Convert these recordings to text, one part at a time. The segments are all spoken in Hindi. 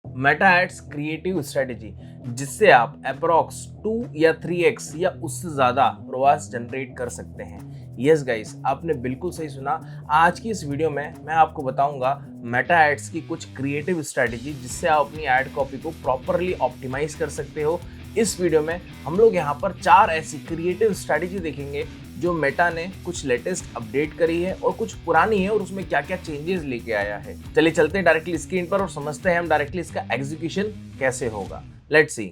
मेटा एड्स क्रिएटिव स्ट्रेटेजी जिससे आप अप्रॉक्स 2 या 3x या उससे ज़्यादा ROAS जनरेट कर सकते हैं। यस गाइस, आपने बिल्कुल सही सुना। आज की इस वीडियो में मैं आपको बताऊंगा मेटा एड्स की कुछ क्रिएटिव स्ट्रेटेजी जिससे आप अपनी एड कॉपी को प्रॉपरली ऑप्टिमाइज कर सकते हो। इस वीडियो में हम लोग यहाँ पर 4 ऐसी क्रिएटिव स्ट्रेटेजी देखेंगे जो मेटा ने कुछ लेटेस्ट अपडेट करी है और कुछ पुरानी है और उसमें क्या क्या चेंजेस लेके आया है। चलिए चलते हैं डायरेक्टली स्क्रीन पर और समझते हैं हम डायरेक्टली इसका एग्जीक्यूशन कैसे होगा। Let's see.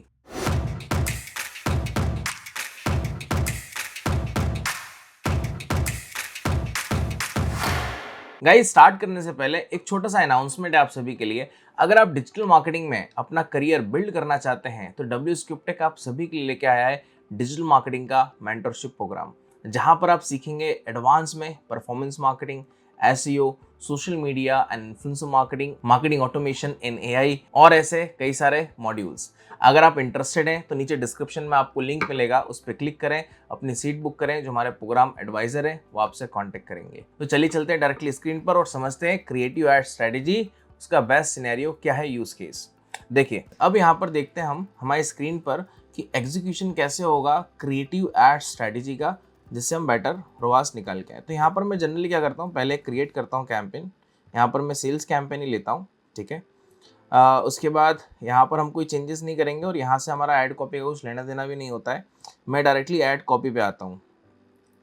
गाइस, स्टार्ट करने से पहले एक छोटा सा अनाउंसमेंट है आप सभी के लिए। अगर आप डिजिटल मार्केटिंग में अपना करियर बिल्ड करना चाहते हैं तो WScriptTech आप सभी के लिए लेके आया है डिजिटल मार्केटिंग का मेंटरशिप प्रोग्राम, जहां पर आप सीखेंगे एडवांस में performance marketing, SEO, social media and influencer marketing, marketing automation in AI और ऐसे कई सारे मॉड्यूल्स। अगर आप इंटरेस्टेड हैं तो नीचे डिस्क्रिप्शन में आपको लिंक मिलेगा, उस पर क्लिक करें, अपनी सीट बुक करें। जो हमारे प्रोग्राम एडवाइजर हैं वो आपसे कांटेक्ट करेंगे। तो चलिए चलते हैं डायरेक्टली स्क्रीन पर और समझते हैं क्रिएटिव एड स्ट्रेटेजी, उसका बेस्ट सिनेरियो क्या है, यूज केस। देखिए, अब यहाँ पर देखते हैं हम हमारी स्क्रीन पर कि एग्जीक्यूशन कैसे होगा क्रिएटिव एड स्ट्रेटेजी का, जिससे हम बेटर ROAS निकाल के आए। तो यहाँ पर मैं जनरली क्या करता हूँ, पहले क्रिएट करता हूँ कैंपेन। यहाँ पर मैं सेल्स कैंपेन ही लेता हूँ, ठीक है। उसके बाद यहाँ पर हम कोई चेंजेस नहीं करेंगे और यहाँ से हमारा ऐड कॉपी का कुछ लेना देना भी नहीं होता है। मैं डायरेक्टली ऐड कॉपी पे आता हूँ।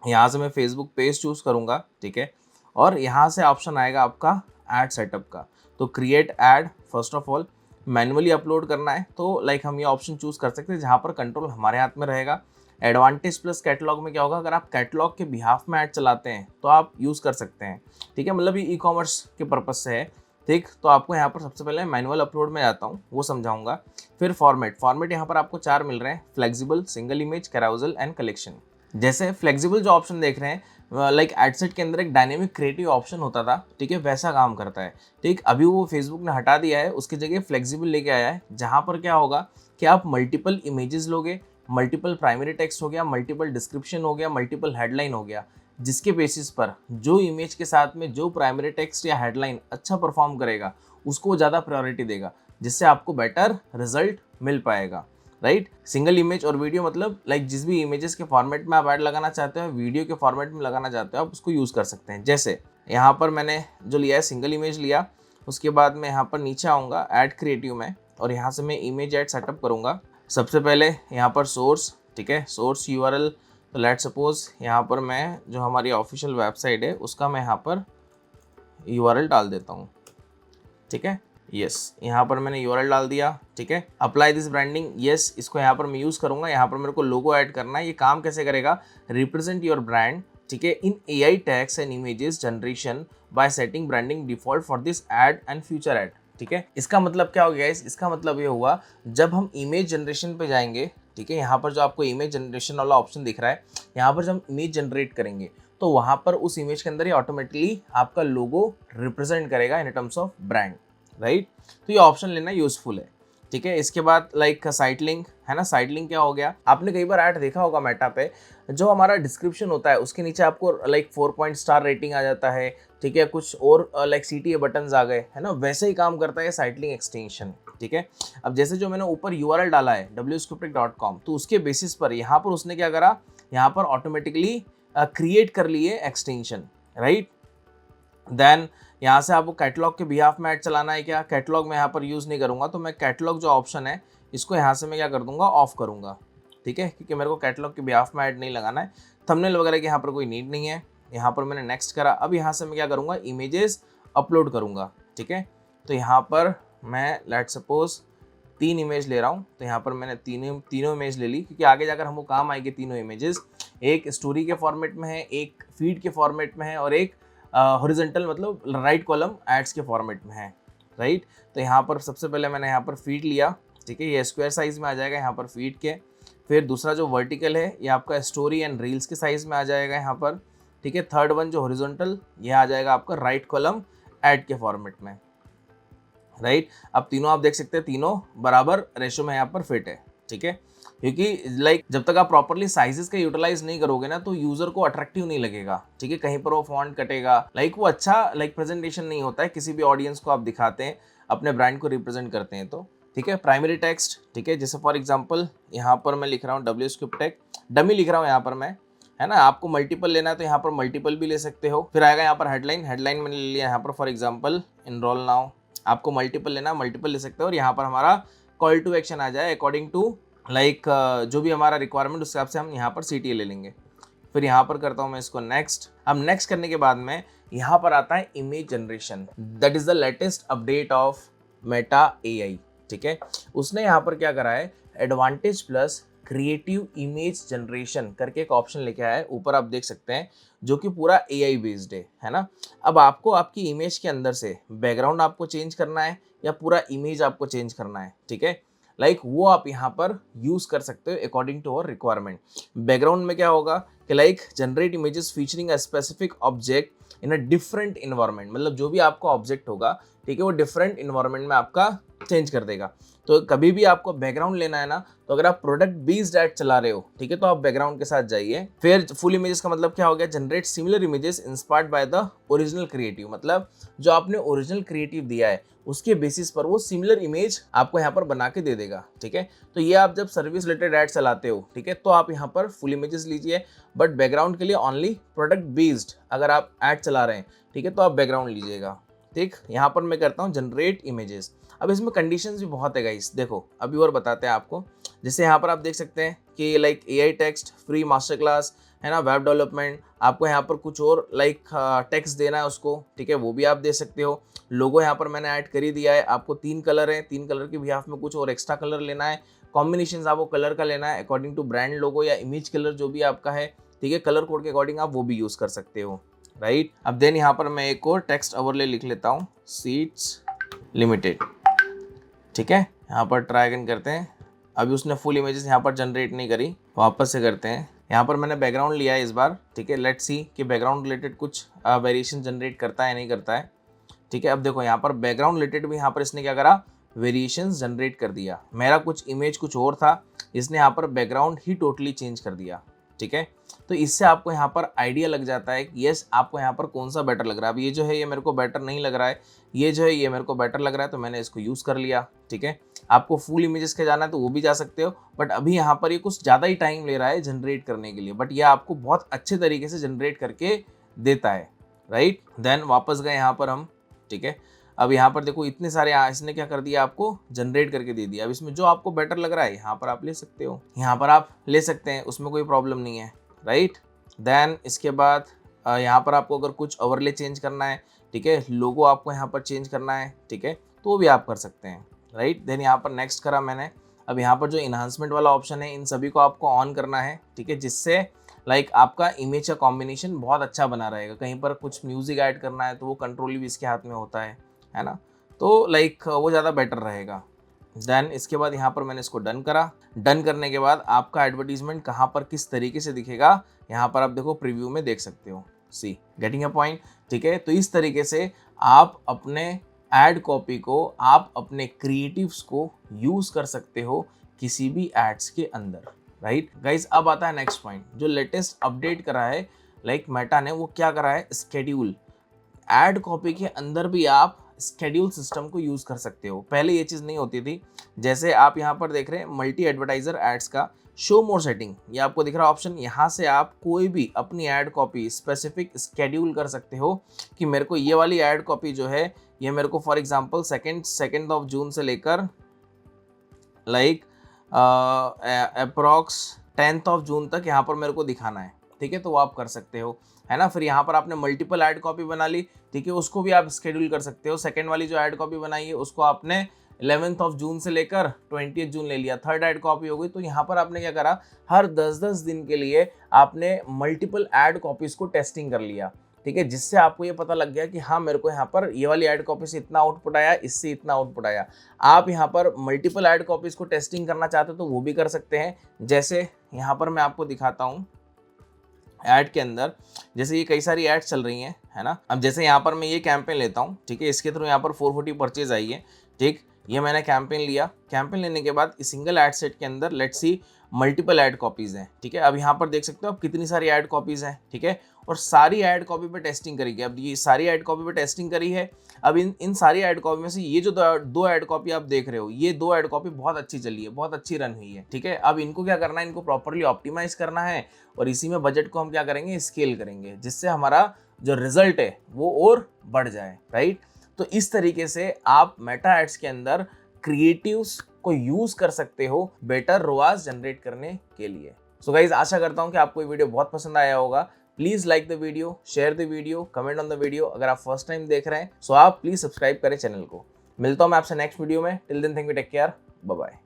यहाँ से मैं फेसबुक पेज चूज़ करूँगा, ठीक है। और यहाँ से ऑप्शन आएगा आपका ऐड सेटअप का। तो create add, first of all manually upload करना है तो लाइक हम ये ऑप्शन चूज़ कर सकते हैं जहाँ पर कंट्रोल हमारे हाथ में रहेगा। एडवांटेज प्लस कैटलॉग में क्या होगा, अगर आप कैटलॉग के बिहाफ में ऐड चलाते हैं तो आप यूज़ कर सकते हैं, ठीक है। मतलब ये ई-कॉमर्स के पर्पज़ से है, ठीक। तो आपको यहाँ पर सबसे पहले मैनुअल अपलोड में जाता हूँ, वो समझाऊंगा। फिर फॉर्मेट यहाँ पर आपको 4 मिल रहे हैं, flexible, single image, carousel and collection. जैसे फ्लेक्सिबल जो ऑप्शन देख रहे हैं, लाइक एडसेट के अंदर एक डायनेमिक क्रिएटिव ऑप्शन होता था, ठीक है, वैसा काम करता है, ठीक। अभी वो फेसबुक ने हटा दिया है, उसकी जगह फ्लेक्सिबल लेके आया है, जहाँ पर क्या होगा कि आप मल्टीपल इमेजेस लोगे, मल्टीपल प्राइमरी टेक्स्ट हो गया, मल्टीपल डिस्क्रिप्शन हो गया, मल्टीपल हेडलाइन हो गया, जिसके बेसिस पर जो इमेज के साथ में जो प्राइमरी टेक्स्ट या हेडलाइन अच्छा परफॉर्म करेगा उसको वो ज़्यादा प्रायोरिटी देगा, जिससे आपको बेटर रिजल्ट मिल पाएगा, राइट। सिंगल इमेज और वीडियो मतलब लाइक जिस भी इमेजेस के फॉर्मेट में आप ऐड लगाना चाहते हो, वीडियो के फॉर्मेट में लगाना चाहते हो, आप उसको यूज़ कर सकते हैं। जैसे यहाँ पर मैंने जो लिया है सिंगल इमेज लिया, उसके बाद मैं यहाँ पर नीचे आऊँगा ऐड क्रिएटिव में और यहाँ से मैं इमेज ऐड सेटअप करूँगा। सबसे पहले यहाँ पर सोर्स, ठीक है, सोर्स URL। तो लेट सपोज यहाँ पर मैं जो हमारी ऑफिशियल वेबसाइट है उसका मैं यहाँ पर URL डाल देता हूँ, ठीक है। यस, यहाँ पर मैंने URL डाल दिया, ठीक है। अप्लाई दिस ब्रांडिंग, यस, इसको यहाँ पर मैं यूज़ करूँगा। यहाँ पर मेरे को लोगो ऐड करना है। ये काम कैसे करेगा, रिप्रेजेंट योर ब्रांड, ठीक है, in AI tags and images generation by setting branding default for this ad and future ad, ठीक है। इसका मतलब क्या हो गया, इसका मतलब ये हुआ जब हम इमेज जनरेशन पे जाएंगे, ठीक है, यहाँ पर जो आपको इमेज जनरेशन वाला ऑप्शन दिख रहा है, यहाँ पर जब हम इमेज जनरेट करेंगे तो वहाँ पर उस इमेज के अंदर ये ऑटोमेटिकली आपका लोगो रिप्रेजेंट करेगा in terms of brand, right. तो ये ऑप्शन लेना यूजफुल है, ठीक है। इसके बाद लाइक साइट लिंक है ना, साइट लिंक क्या हो गया, आपने कई बार ऐड देखा होगा मेटा पे, जो हमारा डिस्क्रिप्शन होता है उसके नीचे आपको लाइक 4 पॉइंट स्टार रेटिंग आ जाता है, ठीक है, कुछ और लाइक CTA बटन्स आ गए, है ना, वैसे ही काम करता है साइट लिंक एक्सटेंशन, ठीक है। अब जैसे जो मैंने ऊपर URL डाला है wscriptech.com, तो उसके बेसिस पर यहाँ पर उसने क्या करा, यहाँ पर ऑटोमेटिकली क्रिएट कर लिए एक्सटेंशन, राइट। देन यहाँ से आपको कैटलॉग के बिहाफ में ऐड चलाना है क्या, कैटलॉग में यहाँ पर यूज़ नहीं करूँगा, तो मैं कैटलॉग जो ऑप्शन है इसको यहाँ से मैं क्या कर दूंगा, ऑफ करूँगा, ठीक है, क्योंकि मेरे को कैटलॉग के बिहाफ में ऐड नहीं लगाना है। थंबनेल वगैरह की यहाँ पर कोई नीड नहीं है। यहाँ पर मैंने नेक्स्ट करा। अब यहाँ से मैं क्या करूँगा, इमेजेस अपलोड करूँगा, ठीक है। तो यहाँ पर मैं लेट सपोज 3 इमेज ले रहा हूँ, तो यहाँ पर मैंने तीनों इमेज ले ली, क्योंकि आगे जाकर हमको काम आएगी तीनों इमेजेस। एक स्टोरी के फॉर्मेट में है, एक फीड के फॉर्मेट में है और एक हॉरिजॉन्टल मतलब राइट कॉलम एड्स के फॉर्मेट में है, राइट। तो यहाँ पर सबसे पहले मैंने यहाँ पर फीड लिया, ठीक है, ये स्क्वायर साइज में आ जाएगा यहाँ पर फीड के। फिर दूसरा जो वर्टिकल है ये आपका स्टोरी एंड रील्स के साइज में आ जाएगा यहाँ पर, ठीक है। थर्ड वन जो हॉरिजॉन्टल, ये आ जाएगा आपका राइट कॉलम एड के फॉर्मेट में, राइट। अब तीनों आप देख सकते हैं, तीनों बराबर रेशो में यहाँ पर फिट है, ठीक है। क्योंकि लाइक जब तक आप प्रॉपरली साइजेस का यूटिलाइज नहीं करोगे ना तो यूजर को अट्रैक्टिव नहीं लगेगा, ठीक है। कहीं पर वो फॉन्ट कटेगा, लाइक वो अच्छा लाइक प्रेजेंटेशन नहीं होता है किसी भी ऑडियंस को आप दिखाते हैं। अपने ब्रांड को रिप्रेजेंट करते हैं तो, ठीक है। प्राइमरी टेक्स्ट, ठीक है, जैसे फॉर एग्जांपल यहाँ पर मैं लिख रहा हूँ डब्ल्यू स्क्रिप्ट टेक, डमी लिख रहा हूँ यहाँ पर मैं, है ना। आपको मल्टीपल लेना है तो यहाँ पर मल्टीपल भी ले सकते हो। फिर आएगा यहाँ पर हेडलाइन, हेडलाइन मैंने ले लिया यहाँ पर फॉर एग्जांपल इनरोल नाउ। आपको मल्टीपल लेना है मल्टीपल ले सकते हो। और यहाँ पर हमारा कॉल टू एक्शन आ जाए अकॉर्डिंग टू लाइक जो भी हमारा रिक्वायरमेंट उस हिसाब से हम यहाँ पर CTA ले लेंगे। फिर यहाँ पर करता हूँ मैं इसको नेक्स्ट। अब नेक्स्ट करने के बाद में यहाँ पर आता है image generation, that is the latest update of Meta AI, ठीक है। उसने यहाँ पर क्या करा है, advantage plus creative image generation करके एक ऑप्शन लेके आया है, ऊपर आप देख सकते हैं, जो कि पूरा AI बेस्ड है ना। अब आपको आपकी इमेज के अंदर से बैकग्राउंड आपको चेंज करना है या पूरा इमेज आपको चेंज करना है, ठीक है। लाइक वो आप यहाँ पर यूज कर सकते हो according to our requirement. Background में क्या होगा कि like generate images featuring a specific object in a different environment, मतलब जो भी आपका ऑब्जेक्ट होगा, ठीक है, वो डिफरेंट इन्वायरमेंट में आपका चेंज कर देगा। तो कभी भी आपको बैकग्राउंड लेना है ना, तो अगर आप प्रोडक्ट बेस्ड एड चला रहे हो, ठीक है, तो आप बैकग्राउंड के साथ जाइए। फिर फुल इमेजेस का मतलब क्या हो गया, generate similar images inspired by the original creative, मतलब जो आपने ओरिजिनल क्रिएटिव दिया है उसके बेसिस पर वो सिमिलर इमेज आपको यहाँ पर बना के दे देगा, ठीक है। तो ये आप जब सर्विस रिलेटेड एड चलाते हो, ठीक है, तो आप यहाँ पर फुल इमेजेस लीजिए, बट बैकग्राउंड के लिए ओनली प्रोडक्ट बेस्ड अगर आप एड चला रहे हैं, ठीक है, तो आप बैकग्राउंड लीजिएगा, ठीक। यहाँ पर मैं करता हूँ जनरेट इमेजेस। अब इसमें कंडीशंस भी बहुत है गाइस, देखो अभी और बताते हैं आपको। जैसे यहाँ पर आप देख सकते हैं कि like AI text free master class, है ना, वेब डेवलपमेंट, आपको यहाँ पर कुछ और लाइक टेक्स्ट देना है उसको, ठीक है, वो भी आप दे सकते हो। लोगो यहाँ पर मैंने ऐड कर ही दिया है, आपको 3 कलर है, 3 कलर के बिहाफ में कुछ और एक्स्ट्रा कलर लेना है, कॉम्बिनेशन आपको कलर का लेना है अकॉर्डिंग टू ब्रांड लोगो या इमेज कलर जो भी आपका है, ठीक है, कलर कोड के अकॉर्डिंग आप वो भी यूज कर सकते हो, राइट। अब देन यहाँ पर मैं एक और टेक्स्ट ओवरले लिख लेता हूँ, सीट्स लिमिटेड, ठीक है। यहाँ पर ट्राई अगेन करते हैं। अभी उसने फुल इमेजेस यहाँ पर जनरेट नहीं करी, वापस से करते हैं। यहाँ पर मैंने बैकग्राउंड लिया है इस बार, ठीक है। लेट्स सी कि बैकग्राउंड रिलेटेड कुछ वेरिएशन जनरेट करता है नहीं करता है, ठीक है। अब देखो यहाँ पर बैकग्राउंड रिलेटेड भी यहाँ पर इसने क्या करा, वेरिएशंस जनरेट कर दिया। मेरा कुछ इमेज कुछ और था, इसने यहाँ पर बैकग्राउंड ही टोटली चेंज कर दिया, ठीक है। तो इससे आपको यहाँ पर आइडिया लग जाता है कि यस आपको यहाँ पर कौन सा बेटर लग रहा है। अब ये जो है ये मेरे को बेटर नहीं लग रहा है, ये जो है ये मेरे को बेटर लग रहा है, तो मैंने इसको यूज़ कर लिया, ठीक है। आपको फुल इमेजेस के जाना है तो वो भी जा सकते हो, बट अभी यहाँ पर ये कुछ ज़्यादा ही टाइम ले रहा है जनरेट करने के लिए, बट ये आपको बहुत अच्छे तरीके से जनरेट करके देता है, राइट। देन वापस गए यहाँ पर हम, ठीक है। अब यहाँ पर देखो इतने सारे इसने क्या कर दिया, आपको जनरेट करके दे दिया। अब इसमें जो आपको बेटर लग रहा है यहाँ पर आप ले सकते हो, यहाँ पर आप ले सकते हैं, उसमें कोई प्रॉब्लम नहीं है, राइट। देन इसके बाद यहाँ पर आपको अगर कुछ ओवरले चेंज करना है, ठीक है, लोगो आपको यहाँ पर चेंज करना है, ठीक है, तो वो भी आप कर सकते हैं, राइट। देन यहाँ पर नेक्स्ट करा मैंने। अब यहाँ पर जो इन्हांसमेंट वाला ऑप्शन है, इन सभी को आपको ऑन करना है, ठीक है, जिससे लाइक आपका इमेज का कॉम्बिनेशन बहुत अच्छा बना रहेगा। कहीं पर कुछ म्यूजिक ऐड करना है तो वो कंट्रोल भी इसके हाथ में होता है ना, तो लाइक वो ज़्यादा बेटर रहेगा। देन इसके बाद यहाँ पर मैंने इसको डन करा। डन करने के बाद आपका एडवर्टीजमेंट कहाँ पर किस तरीके से दिखेगा, यहाँ पर आप देखो प्रीव्यू में देख सकते हो, सी गेटिंग अ पॉइंट, ठीक है। तो इस तरीके से आप अपने एड कॉपी को, आप अपने क्रिएटिव्स को यूज कर सकते हो किसी भी एड्स के अंदर, राइट गाइज। अब आता है नेक्स्ट पॉइंट, जो लेटेस्ट अपडेट करा है लाइक मेटा ने, वो क्या करा है, शेड्यूल। एड कॉपी के अंदर भी आप शेड्यूल सिस्टम को यूज कर सकते हो। पहले ये चीज नहीं होती थी। जैसे आप यहाँ पर देख रहे हैं मल्टी एडवर्टाइजर एड्स का शो मोर सेटिंग, ये आपको दिख रहा है ऑप्शन। यहाँ से आप कोई भी अपनी एड कॉपी स्पेसिफिक शेड्यूल कर सकते हो कि मेरे को ये वाली एड कॉपी जो है, ये मेरे को for example second of June से लेकर like approx 10th of June तक यहाँ पर मेरे को दिखाना है, ठीक है, तो वो आप कर सकते हो, है ना। फिर यहाँ पर आपने मल्टीपल ऐड कॉपी बना ली, ठीक है, उसको भी आप शेड्यूल कर सकते हो। सेकंड वाली जो ऐड कॉपी बनाई है उसको आपने 11th ऑफ जून से लेकर 20th जून ले लिया, थर्ड ऐड कॉपी हो गई। तो यहाँ पर आपने क्या करा, हर 10-10 दिन के लिए आपने मल्टीपल ऐड कॉपीज को टेस्टिंग कर लिया, ठीक है, जिससे आपको ये पता लग गया कि हाँ मेरे को यहाँ पर ये वाली ऐड कॉपी से इतना आउटपुट आया, इससे इतना आउटपुट आया। आप यहाँ पर मल्टीपल ऐड कॉपीज को टेस्टिंग करना चाहते हो तो वो भी कर सकते हैं। जैसे यहाँ पर मैं आपको दिखाता हूँ ऐड के अंदर, जैसे ये कई सारी ऐड्स चल रही हैं, है ना। अब जैसे यहाँ पर मैं ये कैंपेन लेता हूँ, ठीक है, इसके थ्रू यहाँ पर 440 परचेज आई है, ठीक। ये मैंने कैंपेन लिया, कैंपेन लेने के बाद इस सिंगल एड सेट के अंदर let's see multiple add copies हैं, ठीक है। अब यहाँ पर देख सकते हो आप कितनी सारी ऐड कॉपीज हैं, ठीक है, और सारी ऐड कॉपी पे टेस्टिंग करी गई। अब ये सारी ऐड कॉपी पे टेस्टिंग करी है। अब इन सारी ऐड कॉपी में से ये जो दो ऐड कॉपी आप देख रहे हो, ये दो ऐड कॉपी बहुत अच्छी चली है, बहुत अच्छी रन हुई है, ठीक है। अब इनको क्या करना है, इनको प्रॉपरली ऑप्टिमाइज करना है और इसी में बजट को हम क्या करेंगे, स्केल करेंगे, जिससे हमारा जो रिजल्ट है वो और बढ़ जाए, राइट। तो इस तरीके से आप मेटा एड्स के अंदर क्रिएटिव्स को यूज कर सकते हो बेटर रोआज जनरेट करने के लिए। सो गाइज, आशा करता हूं कि आपको ये वीडियो बहुत पसंद आया होगा। Please like the video, share the video, comment on the video. अगर आप फर्स्ट टाइम देख रहे हैं सो आप प्लीज सब्सक्राइब करें चैनल को। मिलता हूं मैं आपसे नेक्स्ट वीडियो में। Till then, thank you, take care, bye bye.